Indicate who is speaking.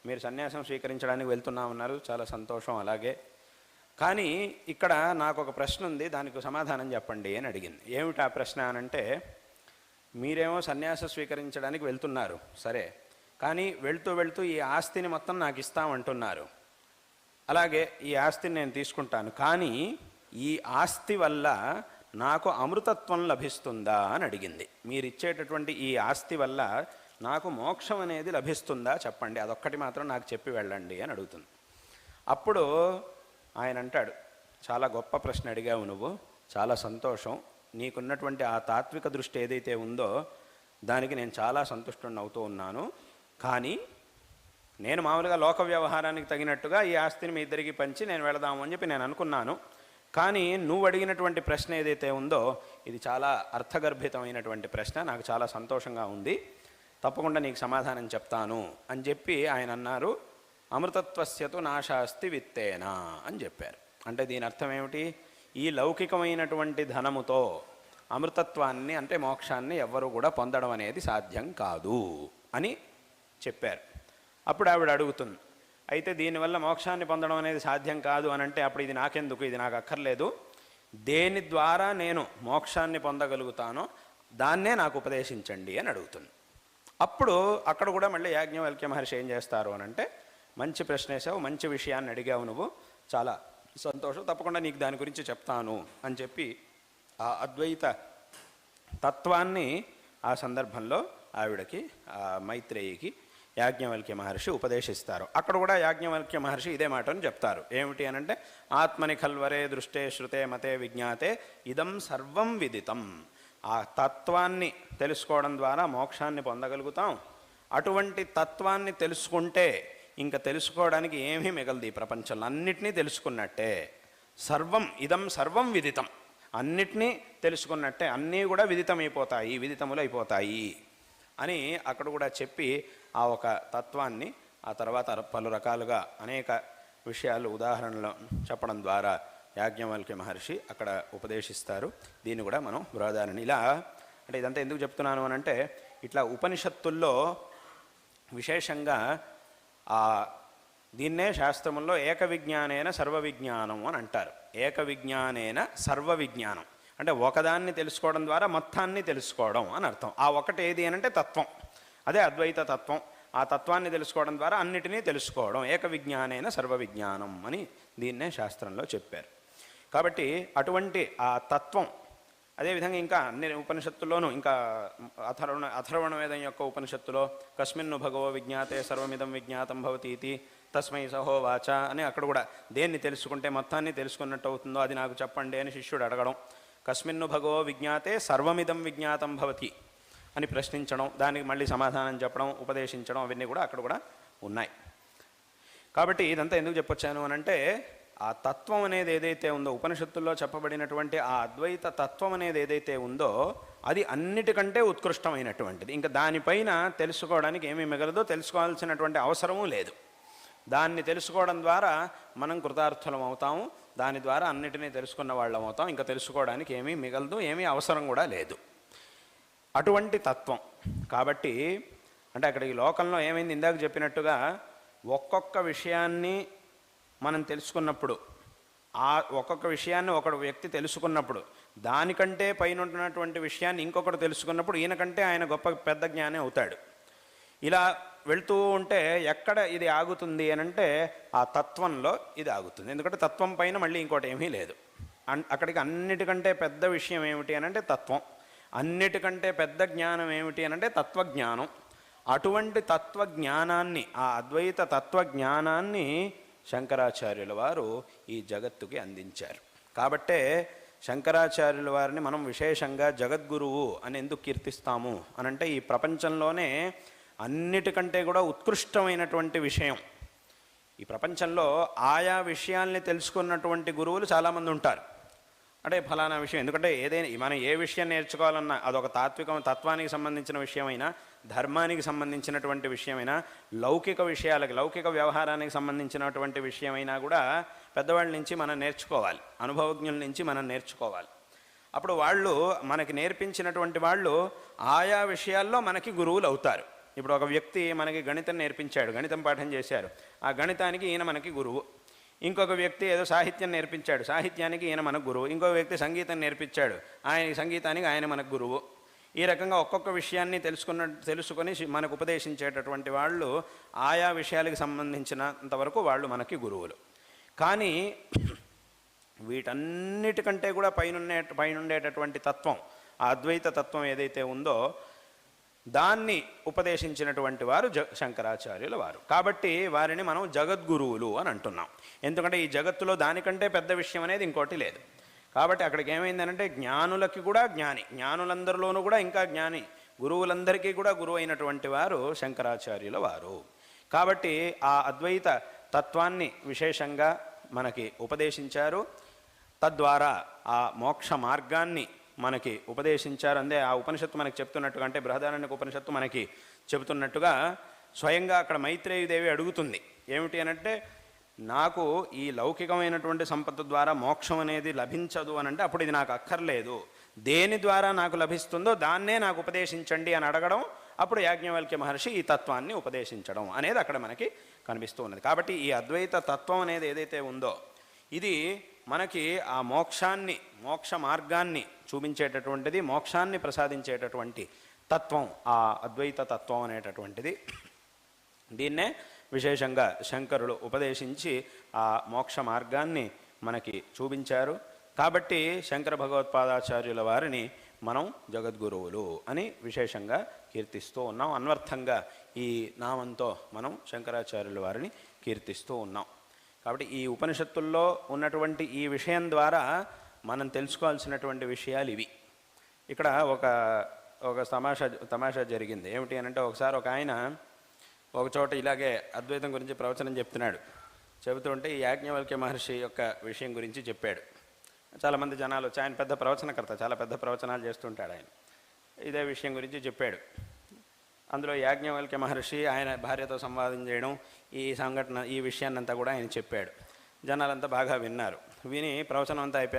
Speaker 1: మీరు సన్యాసం స్వీకరించడానికి వెళ్తున్నామన్నారు, చాలా సంతోషం. అలాగే కానీ ఇక్కడ నాకు ఒక ప్రశ్న ఉంది, దానికి సమాధానం చెప్పండి అని అడిగింది. ఏమిటి ఆ ప్రశ్న అనంటే, మీరేమో సన్యాసం స్వీకరించడానికి వెళ్తున్నారు, సరే, కానీ వెళ్తూ వెళ్తూ ఈ ఆస్తిని మొత్తం నాకు ఇస్తామంటున్నారు. అలాగే ఈ ఆస్తిని నేను తీసుకుంటాను, కానీ ఈ ఆస్తి వల్ల నాకు అమృతత్వం లభిస్తుందా అని అడిగింది. మీరు ఇచ్చేటటువంటి ఈ ఆస్తి వల్ల నాకు మోక్షం అనేది లభిస్తుందా చెప్పండి, అదొక్కటి మాత్రం నాకు చెప్పి వెళ్ళండి అని అడుగుతుంది. అప్పుడు ఆయన అంటాడు, చాలా గొప్ప ప్రశ్న అడిగావు నువ్వు, చాలా సంతోషం. నీకున్నటువంటి ఆ తాత్విక దృష్టి ఏదైతే ఉందో దానికి నేను చాలా సంతుష్టుని అవుతూ ఉన్నాను. కానీ నేను మామూలుగా లోక వ్యవహారానికి తగినట్టుగా ఈ ఆస్తిని మీ ఇద్దరికి పంచి నేను వెళదాము అని చెప్పి నేను అనుకున్నాను. కానీ నువ్వు అడిగినటువంటి ప్రశ్న ఏదైతే ఉందో ఇది చాలా అర్థగర్భితమైనటువంటి ప్రశ్న, నాకు చాలా సంతోషంగా ఉంది, తప్పకుండా నీకు సమాధానం చెప్తాను అని చెప్పి ఆయన అన్నారు. అమృతత్వస్యతు నాశాస్తి విత్తేనా అని చెప్పారు. అంటే దీని అర్థం ఏమిటి? ఈ లౌకికమైనటువంటి ధనముతో అమృతత్వాన్ని అంటే మోక్షాన్ని ఎవ్వరూ కూడా పొందడం అనేది సాధ్యం కాదు అని చెప్పారు. అప్పుడు ఆవిడ అడుగుతుంది, అయితే దీనివల్ల మోక్షాన్ని పొందడం అనేది సాధ్యం కాదు అని అంటే అప్పుడు ఇది నాకెందుకు, ఇది నాకు అక్కర్లేదు, దేని ద్వారా నేను మోక్షాన్ని పొందగలుగుతానో దాన్నే నాకు ఉపదేశించండి అని అడుగుతుంది. అప్పుడు అక్కడ కూడా మళ్ళీ యాజ్ఞవల్క్య మహర్షి ఏం చేస్తారు అని అంటే, మంచి ప్రశ్న వేసావు, మంచి విషయాన్ని అడిగావు నువ్వు, చాలా సంతోషం, తప్పకుండా నీకు దాని గురించి చెప్తాను అని చెప్పి ఆ అద్వైత తత్వాన్ని ఆ సందర్భంలో ఆవిడకి మైత్రేయికి యాజ్ఞవల్క్య మహర్షి ఉపదేశిస్తారు. అక్కడ కూడా యాజ్ఞవల్క్య మహర్షి ఇదే మాటను చెప్తారు. ఏమిటి అనంటే, ఆత్మని ఖల్వరే దృష్టే శృతే మతే విజ్ఞాతే ఇదం సర్వం విదితం. ఆ తత్వాన్ని తెలుసుకోవడం ద్వారా మోక్షాన్ని పొందగలుగుతాం. అటువంటి తత్వాన్ని తెలుసుకుంటే ఇంకా తెలుసుకోవడానికి ఏమీ మిగలదు ఈ ప్రపంచంలో, అన్నిటినీ తెలుసుకున్నట్టే. సర్వం ఇదం సర్వం విదితం, అన్నిటినీ తెలుసుకున్నట్టే, అన్నీ కూడా విదితమైపోతాయి, విదితములు అయిపోతాయి అని అక్కడ కూడా చెప్పి ఆ ఒక తత్వాన్ని ఆ తర్వాత పలు రకాలుగా అనేక విషయాలు ఉదాహరణలు చెప్పడం ద్వారా యాజ్ఞవల్క్య మహర్షి అక్కడ ఉపదేశిస్తారు. దీన్ని కూడా మనం బృహదారణ్యకం ఇలా అంటే ఇదంతా ఎందుకు చెప్తున్నాను అని అంటే, ఇట్లా ఉపనిషత్తుల్లో విశేషంగా దీన్నే శాస్త్రముల్లో ఏకవిజ్ఞానేన సర్వవిజ్ఞానం అని అంటారు. ఏకవిజ్ఞానేన సర్వవిజ్ఞానం అంటే ఒకదాన్ని తెలుసుకోవడం ద్వారా మొత్తాన్ని తెలుసుకోవడం అని అర్థం. ఆ ఒకటి ఏది అని అంటే తత్వం, అదే అద్వైత తత్వం. ఆ తత్వాన్ని తెలుసుకోవడం ద్వారా అన్నిటినీ తెలుసుకోవడం, ఏకవిజ్ఞానేన సర్వవిజ్ఞానం అని దీన్నే శాస్త్రంలో చెప్పారు. కాబట్టి అటువంటి ఆ తత్వం అదేవిధంగా ఇంకా అన్ని ఉపనిషత్తుల్లోనూ, ఇంకా అథర్వణ వేదం యొక్క ఉపనిషత్తులో కస్మిన్ను భగవో విజ్ఞాతే సర్వమిదం విజ్ఞాతం భవతి ఇతి తస్మై సహోవాచ అని అక్కడ కూడా దేన్ని తెలుసుకుంటే మొత్తాన్ని తెలుసుకున్నట్టు అవుతుందో అది నాకు చెప్పండి అని శిష్యుడు అడగడం, కస్మిన్ను భగవో విజ్ఞాతే సర్వమిదం విజ్ఞాతం భవతి అని ప్రశ్నించడం, దానికి మళ్ళీ సమాధానం చెప్పడం, ఉపదేశించడం, అవన్నీ కూడా అక్కడ కూడా ఉన్నాయి. కాబట్టి ఇదంతా ఎందుకు చెప్పొచ్చాను అని అంటే, ఆ తత్వం అనేది ఏదైతే ఉందో ఉపనిషత్తుల్లో చెప్పబడినటువంటి ఆ అద్వైత తత్వం అనేది ఏదైతే ఉందో అది అన్నిటికంటే ఉత్కృష్టమైనటువంటిది. ఇంకా దానిపైన తెలుసుకోవడానికి ఏమీ మిగలదో, తెలుసుకోవాల్సినటువంటి అవసరమూ లేదు. దాన్ని తెలుసుకోవడం ద్వారా మనం కృతార్థులం అవుతాము, దాని ద్వారా అన్నిటినీ తెలుసుకున్న వాళ్ళం అవుతాం, ఇంకా తెలుసుకోవడానికి ఏమీ మిగలదు, ఏమీ అవసరం కూడా లేదు. అటువంటి తత్వం కాబట్టి అంటే అక్కడ ఈ లోకంలో ఏమైంది, ఇందాక చెప్పినట్టుగా ఒక్కొక్క విషయాన్ని మనం తెలుసుకున్నప్పుడు, ఆ ఒక్కొక్క విషయాన్ని ఒక వ్యక్తి తెలుసుకున్నప్పుడు దానికంటే పైన ఉంటున్నటువంటి విషయాన్ని ఇంకొకటి తెలుసుకున్నప్పుడు ఈయనకంటే ఆయన గొప్ప పెద్ద జ్ఞానే అవుతాడు. ఇలా వెళ్తూ ఉంటే ఎక్కడ ఇది ఆగుతుంది అని అంటే ఆ తత్వంలో ఇది ఆగుతుంది. ఎందుకంటే తత్వం పైన మళ్ళీ ఇంకోటి ఏమీ లేదు. అక్కడికి అన్నిటికంటే పెద్ద విషయం ఏమిటి అని అంటే తత్వం, అన్నిటికంటే పెద్ద జ్ఞానం ఏమిటి అని అంటే తత్వజ్ఞానం. అటువంటి తత్వజ్ఞానాన్ని, ఆ అద్వైత తత్వజ్ఞానాన్ని శంకరాచార్యుల వారు ఈ జగత్తుకి అందించారు. కాబట్టే శంకరాచార్యుల వారిని మనం విశేషంగా జగద్గురువు అని ఎందుకు కీర్తిస్తాము అనంటే, ఈ ప్రపంచంలోనే అన్నిటికంటే కూడా ఉత్కృష్టమైనటువంటి విషయం, ఈ ప్రపంచంలో ఆయా విషయాల్ని తెలుసుకున్నటువంటి గురువులు చాలామంది ఉంటారు. అంటే ఫలానా విషయం, ఎందుకంటే ఏదైనా మనం ఏ విషయం నేర్చుకోవాలన్నా అదొక తత్వానికి సంబంధించిన విషయమైనా, ధర్మానికి సంబంధించినటువంటి విషయమైనా, లౌకిక విషయాలకి, లౌకిక వ్యవహారానికి సంబంధించినటువంటి విషయమైనా కూడా పెద్దవాళ్ళ నుంచి మనం నేర్చుకోవాలి, అనుభవజ్ఞుల నుంచి మనం నేర్చుకోవాలి. అప్పుడు వాళ్ళు మనకి నేర్పించినటువంటి వాళ్ళు ఆయా విషయాల్లో మనకి గురువులు అవుతారు. ఇప్పుడు ఒక వ్యక్తి మనకి గణితం నేర్పించాడు, గణితం పాఠం చేశారు, ఆ గణితానికి ఈయన మనకి గురువు. ఇంకొక వ్యక్తి ఏదో సాహిత్యం నేర్పించాడు, సాహిత్యానికి ఈయన మనకు గురువు. ఇంకొక వ్యక్తి సంగీతం నేర్పించాడు, సంగీతానికి ఆయన మనకు గురువు. ఈ రకంగా ఒక్కొక్క విషయాన్ని తెలుసుకొని మనకు ఉపదేశించేటటువంటి వాళ్ళు ఆయా విషయాలకు సంబంధించినంతవరకు వాళ్ళు మనకి గురువులు. కానీ వీటన్నిటికంటే కూడా పైనుండేటటువంటి తత్వం, ఆ అద్వైత తత్వం ఏదైతే ఉందో దాన్ని ఉపదేశించినటువంటి వారు శంకరాచార్యుల వారు. కాబట్టి వారిని మనం జగద్గురువులు అని అంటున్నాం. ఎందుకంటే ఈ జగత్తులో దానికంటే పెద్ద విషయం అనేది ఇంకోటి లేదు. కాబట్టి అక్కడికి ఏమైందనంటే జ్ఞానులకి కూడా జ్ఞాని, జ్ఞానులందరిలోనూ కూడా ఇంకా జ్ఞాని, గురువులందరికీ కూడా గురువు అయినటువంటి వారు శంకరాచార్యుల వారు. కాబట్టి ఆ అద్వైత తత్వాన్ని విశేషంగా మనకి ఉపదేశించారు. తద్వారా ఆ మోక్ష మార్గాన్ని మనకి ఉపదేశించారు. అందే ఆ ఉపనిషత్తు మనకి చెప్తున్నట్టుగా, అంటే బృహదారణ్యక ఉపనిషత్తు మనకి చెబుతున్నట్టుగా స్వయంగా అక్కడ మైత్రేయీదేవి అడుగుతుంది. ఏమిటి అనంటే, నాకు ఈ లౌకికమైనటువంటి సంపద ద్వారా మోక్షం అనేది లభించదు అనంటే అప్పుడు ఇది నాకు అక్కర్లేదు, దేని ద్వారా నాకు లభిస్తుందో దాన్నే నాకు ఉపదేశించండి అని అడగడం, అప్పుడు యాజ్ఞవల్క్య మహర్షి ఈ తత్వాన్ని ఉపదేశించడం అనేది అక్కడ మనకి కనిపిస్తూ ఉన్నది. కాబట్టి ఈ అద్వైత తత్వం అనేది ఏదైతే ఉందో ఇది మనకి ఆ మోక్ష మార్గాన్ని చూపించేటటువంటిది, మోక్షాన్ని ప్రసాదించేటటువంటి తత్వం ఆ అద్వైత తత్వం అనేటటువంటిది. దీన్నే విశేషంగా శంకరులు ఉపదేశించి ఆ మోక్ష మార్గాన్ని మనకి చూపించారు. కాబట్టి శంకర భగవత్పాదాచార్యుల వారిని మనం జగద్గురువులు అని విశేషంగా కీర్తిస్తూ ఉన్నాం. అన్వర్థంగా ఈ నామంతో మనం శంకరాచార్యుల వారిని కీర్తిస్తూ ఉన్నాం. కాబట్టి ఈ ఉపనిషత్తుల్లో ఉన్నటువంటి ఈ విషయం ద్వారా మనం తెలుసుకోవాల్సినటువంటి విషయాలు ఇవి. ఇక్కడ ఒక తమాషా జరిగింది. ఏమిటి అనంటే, ఒకసారి ఒక ఆయన ఒక చోట ఇలాగే అద్వైతం గురించి ప్రవచనం చెబుతుంటే ఈ యాజ్ఞవల్క్య మహర్షి యొక్క విషయం గురించి చెప్పాడు. చాలామంది జనాలు వచ్చి, ఆయన పెద్ద ప్రవచనకర్త, చాలా పెద్ద ప్రవచనాలు చేస్తుంటాడు, ఆయన ఇదే విషయం గురించి చెప్పాడు. అందులో యాజ్ఞవల్క్య మహర్షి ఆయన భార్యతో సంవాదం చేయడం, ఈ సంఘటన, ఈ విషయాన్నంతా కూడా ఆయన చెప్పాడు. జనాలంతా బాగా విన్నారు. విని ప్రవచనం అంతా అయిపోయారు.